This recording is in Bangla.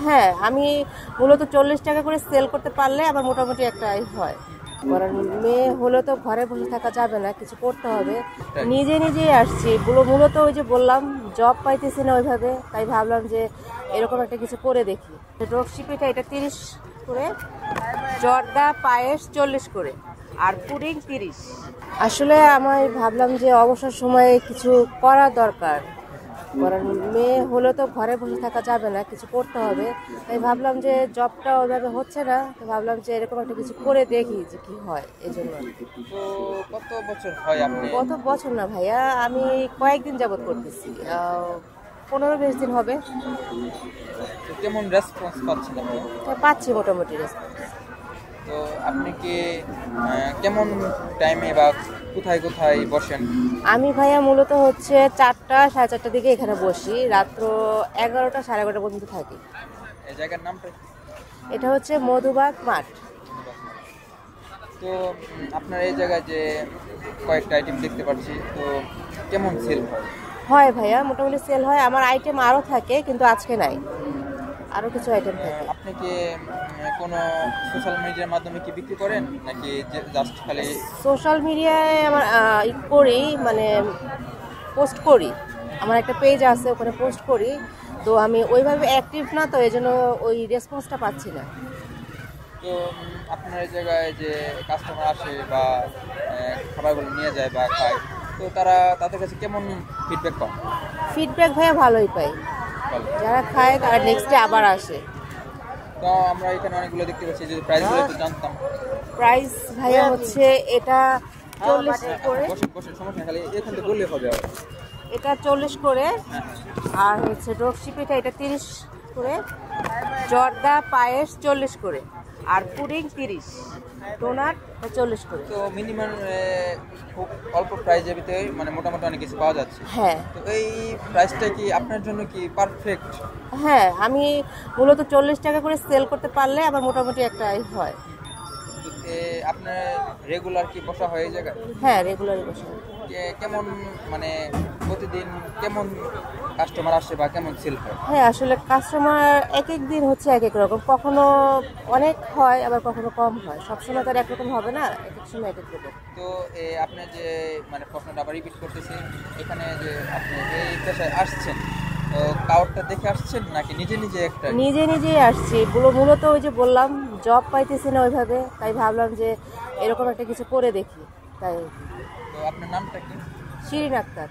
হ্যাঁ, আমি মূলত 40 টাকা করে সেল করতে পারলে আমার মোটামুটি একটা আয় হয়। কারণ মেয়ে হলে তো ঘরে বসে থাকা যাবে না, কিছু করতে হবে। নিজে নিজেই আসছি, মূলত ওই যে বললাম জব পাইতেছি না ওইভাবে, তাই ভাবলাম যে এরকম একটা কিছু করে দেখি। রক্সি পিঠা এটা 30 করে, জর্দা পায়েস 40 করে, আর পুডিং 30। আসলে আমি ভাবলাম যে অবসর সময়ে কিছু করা দরকার, কারণ মেয়ে হলে তো ঘরে বসে থাকা যাবে না, কিছু করতে হবে। তাই ভাবলাম যে জবটা ওইভাবে হচ্ছে না, তো ভাবলাম যে এরকম একটা কিছু করে দেখি যে কি হয়, এই জন্য। তো কত বছর হয় আপনি? কত বছর না ভাইয়া, আমি কয়েকদিন যাবত করতেছি, 15-20 দিন হবে। তো কেমন রেসপন্স পাচ্ছেন আপনি? পাচ্ছি মোটামুটি রেসপন্স। তো আপনি কি কেমন টাইমে বা কোথায় কোথায় বসেন? আমি ভাইয়া মূলত হচ্ছে 4টা 4:30টার দিকে এখানে বসি, রাত্র 11টা 11:30 পর্যন্ত থাকি। এই জায়গার নামটা কি? এটা হচ্ছে মধুবাগ মাঠ। তো আপনার এই জায়গায় যে কয়েকটা আইটেম দেখতে পাচ্ছি, তো কেমন সেল হয়? হয় ভাইয়া, মোটামুটি সেল হয়। আমার আইটেম আরও থাকে, কিন্তু আজকে নাই, আরও কিছু আইটেম থাকে। আপনি কি কোনো সোশ্যাল মিডিয়ার মাধ্যমে কি বিক্রি করেন, নাকি জাস্ট খালি? সোশ্যাল মিডিয়ায় আমার করি, মানে পোস্ট করি। আমার একটা পেজ আছে, ওখানে পোস্ট করি। তো আমি ওইভাবে অ্যাক্টিভ না, তো এই জন্য ওই রেসপন্সটা পাচ্ছি না। তো আপনার এই জায়গায় যে কাস্টমার আসে বা খাবারগুলো নিয়ে যায় বা খায়, তো তাদের কাছে কেমন ফিডব্যাক পান? ফিডব্যাক ভাইয়া ভালোই পাই, যারা খায় তারা নেক্সট ডে আবার আসে। তো আমরা এখানে অনেকগুলো দেখতে পাচ্ছি, যে প্রাইসগুলো একটু জানতাম। প্রাইস ভাইয়া হচ্ছে এটা 40 করে। বসেন বসেন, সমস্যা নেই, খালি এখান থেকে বললে হবে। এটা 40 করে, আর হচ্ছে রক্সি পিঠা এটা 30 করে, জর্দা পায়েস 40 করে, আর পুডিং 30, ডোনাট 40 করে। তো মিনিমাম খুব অল্প প্রাইসের ভিতরে মানে মোটামুটি অনেক কিছু পাওয়া যাচ্ছে। হ্যাঁ। তো এই প্রাইসটা কি আপনার জন্য কি পারফেক্ট? হ্যাঁ, আমি মূলত 40 টাকা করে সেল করতে পারলে আমার মোটামুটি একটা আয় হয়। আপনার রেগুলার কি বসা হয় এই জায়গায়? হ্যাঁ, রেগুলারই বসে। কেমন মানে প্রতিদিন কেমন কাস্টমার আসে বা কেমন সেল হয়? হ্যাঁ, আসলে কাস্টমার এক এক দিন হচ্ছে এক এক রকম, কখনো অনেক হয় আবার কখনো কম হয়, সবসময় তার একরকম হবে না, এক এক সময় এক এক রকম। তো আপনি যে মানে প্রশ্নটা আবার রিপিট করতেছি, এখানে যে আপনি এই পেশায় আসছেন, তো কাউরটা দেখে আসছেন নাকি নিজে নিজে একটা? নিজে নিজেই আসছি, মূলত ওই যে বললাম জব পাইতেছি না ওইভাবে, তাই ভাবলাম যে এরকম একটা কিছু করে দেখি, তাই। তো আপনার নামটা কি? শিরিন আক্তার।